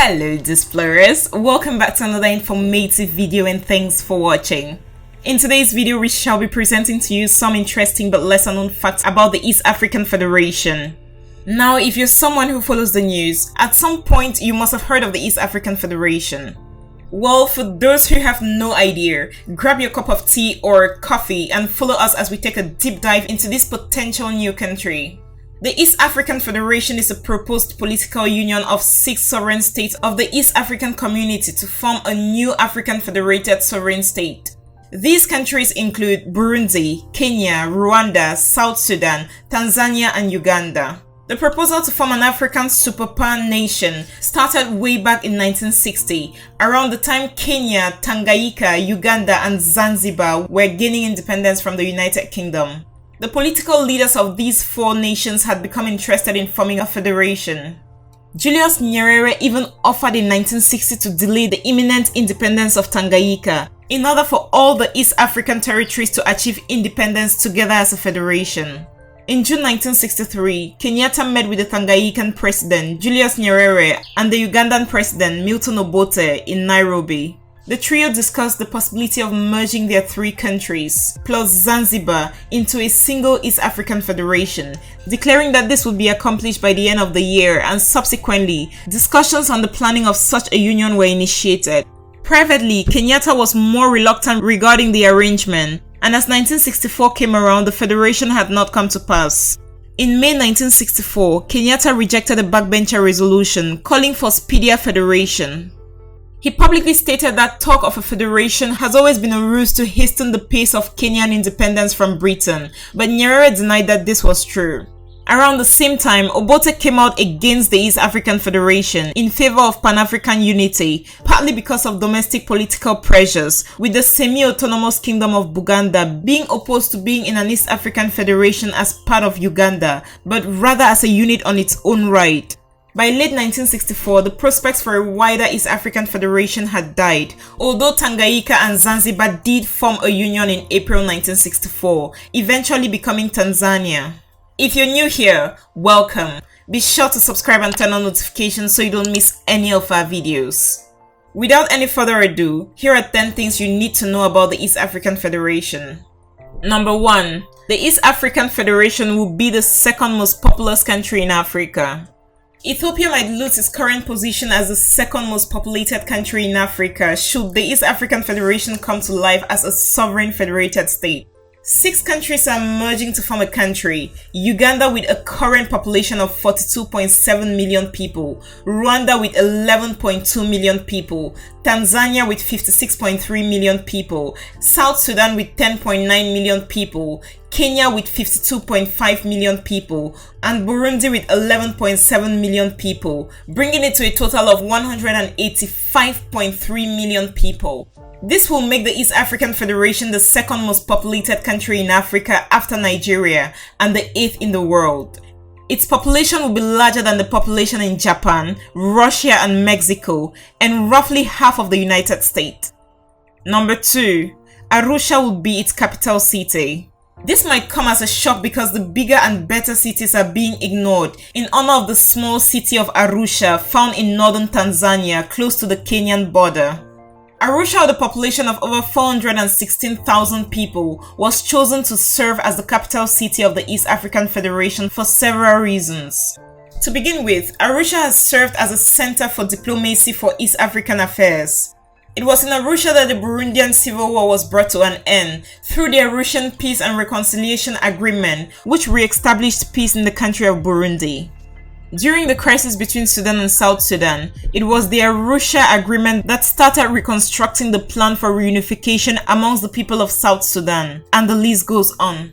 Hello Displorers, welcome back to another informative video and thanks for watching. In today's video we shall be presenting to you some interesting but lesser known facts about the East African Federation. Now if you're someone who follows the news, at some point you must have heard of the East African Federation. Well, for those who have no idea, grab your cup of tea or coffee and follow us as we take a deep dive into this potential new country. The East African Federation is a proposed political union of 6 sovereign states of the East African community to form a new African federated sovereign state. These countries include Burundi, Kenya, Rwanda, South Sudan, Tanzania, and Uganda. The proposal to form an African superpower nation started way back in 1960, around the time Kenya, Tanganyikan, Uganda, and Zanzibar were gaining independence from the United Kingdom. The political leaders of these 4 nations had become interested in forming a federation. Julius Nyerere even offered in 1960 to delay the imminent independence of Tanganyikan in order for all the East African territories to achieve independence together as a federation. In June 1963, Kenyatta met with the Tanganyikan president Julius Nyerere and the Ugandan president Milton Obote in Nairobi. The trio discussed the possibility of merging their 3 countries, plus Zanzibar, into a single East African Federation, declaring that this would be accomplished by the end of the year, and subsequently, discussions on the planning of such a union were initiated. Privately, Kenyatta was more reluctant regarding the arrangement, and as 1964 came around, the federation had not come to pass. In May 1964, Kenyatta rejected a backbencher resolution calling for speedier federation. He publicly stated that talk of a federation has always been a ruse to hasten the pace of Kenyan independence from Britain, but Nyerere denied that this was true. Around the same time, Obote came out against the East African Federation in favor of Pan-African unity, partly because of domestic political pressures, with the semi-autonomous kingdom of Buganda being opposed to being in an East African Federation as part of Uganda, but rather as a unit on its own right. By late 1964, the prospects for a wider East African Federation had died, although Tanganyikan and Zanzibar did form a union in April 1964, eventually becoming Tanzania. If you're new here, welcome. Be sure to subscribe and turn on notifications so you don't miss any of our videos. Without any further ado, here are 10 things you need to know about the East African Federation. Number 1. The East African Federation will be the second most populous country in Africa. Ethiopia might lose its current position as the second most populated country in Africa should the East African Federation come to life as a sovereign federated state. 6 countries are merging to form a country: Uganda with a current population of 42.7 million people, Rwanda with 11.2 million people, Tanzania with 56.3 million people, South Sudan with 10.9 million people, Kenya with 52.5 million people, and Burundi with 11.7 million people, bringing it to a total of 185.3 million people. This will make the East African Federation the second most populated country in Africa after Nigeria and the 8th in the world. Its population will be larger than the population in Japan, Russia, and Mexico, and roughly half of the United States. Number 2. Arusha will be its capital city. This might come as a shock because the bigger and better cities are being ignored in honor of the small city of Arusha found in northern Tanzania close to the Kenyan border. Arusha, with a population of over 416,000 people, was chosen to serve as the capital city of the East African Federation for several reasons. To begin with, Arusha has served as a center for diplomacy for East African affairs. It was in Arusha that the Burundian Civil War was brought to an end through the Arushan Peace and Reconciliation Agreement, which re-established peace in the country of Burundi. During the crisis between Sudan and South Sudan, it was the Arusha Agreement that started reconstructing the plan for reunification amongst the people of South Sudan, and the list goes on.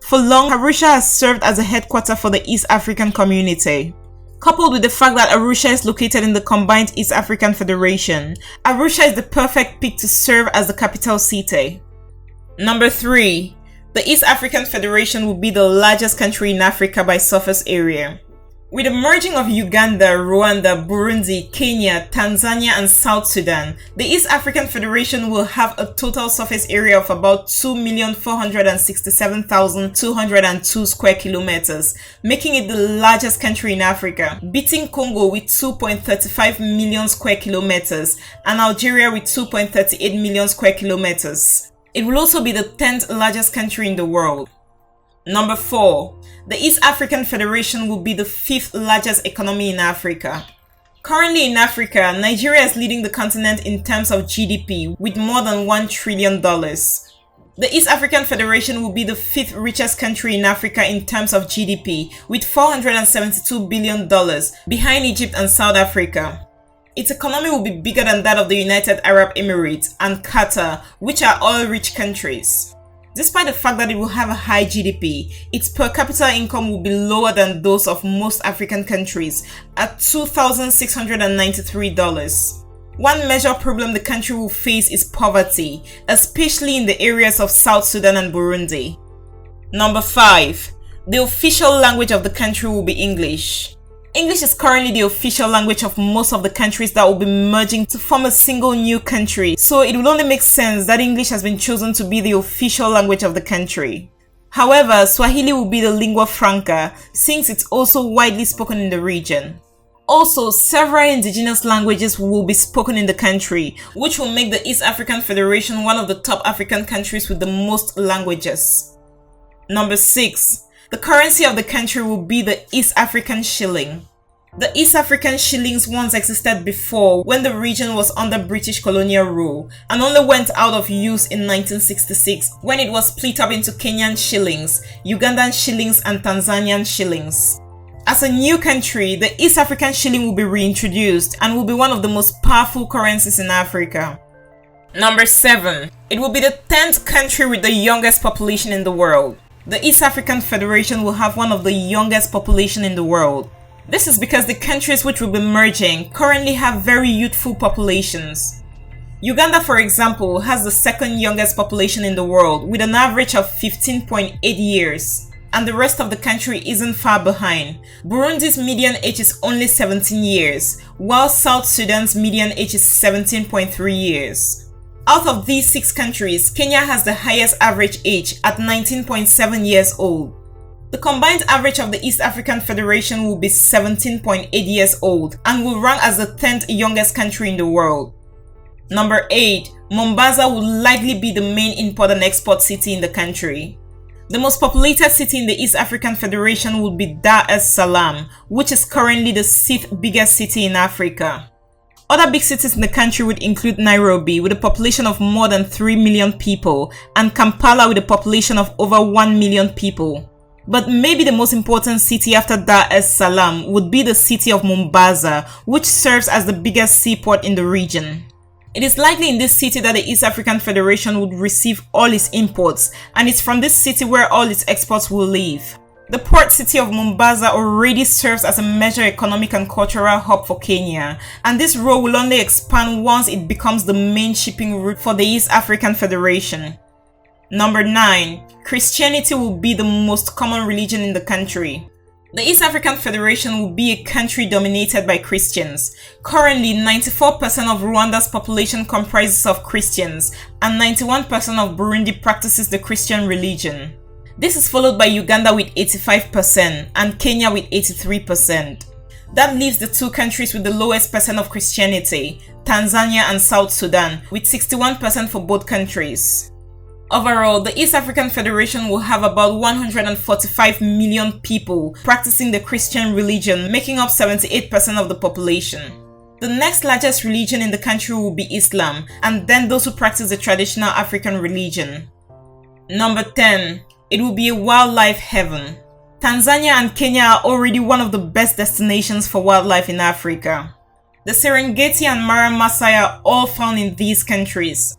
For long, Arusha has served as a headquarters for the East African community. Coupled with the fact that Arusha is located in the combined East African Federation, Arusha is the perfect pick to serve as the capital city. Number 3. The East African Federation will be the largest country in Africa by surface area. With the merging of Uganda, Rwanda, Burundi, Kenya, Tanzania and South Sudan, the East African Federation will have a total surface area of about 2,467,202 square kilometers, making it the largest country in Africa, beating Congo with 2.35 million square kilometers and Algeria with 2.38 million square kilometers. It will also be the 10th largest country in the world. Number 4. The East African Federation will be the 5th largest economy in Africa. Currently in Africa, Nigeria is leading the continent in terms of GDP with more than $1 trillion. The East African Federation will be the 5th richest country in Africa in terms of GDP with $472 billion, behind Egypt and South Africa. Its economy will be bigger than that of the United Arab Emirates and Qatar, which are all rich countries. Despite the fact that it will have a high GDP, its per capita income will be lower than those of most African countries at $2,693. One major problem the country will face is poverty, especially in the areas of South Sudan and Burundi. Number 5. The official language of the country will be English. English is currently the official language of most of the countries that will be merging to form a single new country, so it will only make sense that English has been chosen to be the official language of the country. However, Swahili will be the lingua franca, since it's also widely spoken in the region. Also, several indigenous languages will be spoken in the country, which will make the East African Federation one of the top African countries with the most languages. Number 6. The currency of the country will be the East African shilling. The East African shillings once existed before when the region was under British colonial rule and only went out of use in 1966 when it was split up into Kenyan shillings, Ugandan shillings and Tanzanian shillings. As a new country, the East African shilling will be reintroduced and will be one of the most powerful currencies in Africa. Number 7. It will be the 10th country with the youngest population in the world. The East African Federation will have one of the youngest population in the world. This is because the countries which will be merging currently have very youthful populations. Uganda, for example, has the second youngest population in the world with an average of 15.8 years, and the rest of the country isn't far behind. Burundi's median age is only 17 years, while South Sudan's median age is 17.3 years. Out of these 6 countries, Kenya has the highest average age at 19.7 years old. The combined average of the East African Federation will be 17.8 years old and will rank as the 10th youngest country in the world. Number 8. Mombasa will likely be the main import and export city in the country. The most populated city in the East African Federation will be Dar es Salaam, which is currently the 6th biggest city in Africa. Other big cities in the country would include Nairobi with a population of more than 3 million people and Kampala with a population of over 1 million people. But maybe the most important city after Dar es Salaam would be the city of Mombasa, which serves as the biggest seaport in the region. It is likely in this city that the East African Federation would receive all its imports, and it's from this city where all its exports will leave. The port city of Mombasa already serves as a major economic and cultural hub for Kenya, and this role will only expand once it becomes the main shipping route for the East African Federation. Number 9. Christianity will be the most common religion in the country. The East African Federation will be a country dominated by Christians. Currently, 94% of Rwanda's population comprises of Christians, and 91% of Burundi practices the Christian religion. This is followed by Uganda with 85% and Kenya with 83%. That leaves the 2 countries with the lowest percent of Christianity, Tanzania and South Sudan, with 61% for both countries. Overall, the East African Federation will have about 145 million people practicing the Christian religion, making up 78% of the population. The next largest religion in the country will be Islam, and then those who practice the traditional African religion. Number 10. It will be a wildlife heaven. Tanzania and Kenya are already one of the best destinations for wildlife in Africa. The Serengeti and Mara Masai are all found in these countries.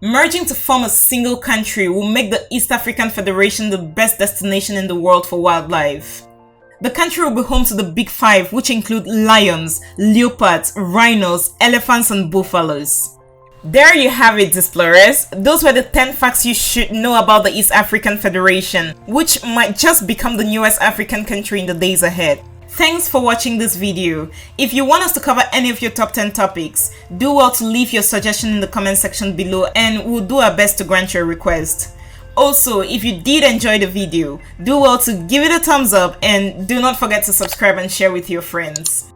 Merging to form a single country will make the East African Federation the best destination in the world for wildlife. The country will be home to the Big Five, which include lions, leopards, rhinos, elephants, and buffaloes. There you have it, explorers. Those were the 10 facts you should know about the East African Federation, which might just become the newest African country in the days ahead. Thanks for watching this video. If you want us to cover any of your top 10 topics, do well to leave your suggestion in the comment section below and we'll do our best to grant your request. Also, if you did enjoy the video, do well to give it a thumbs up and do not forget to subscribe and share with your friends.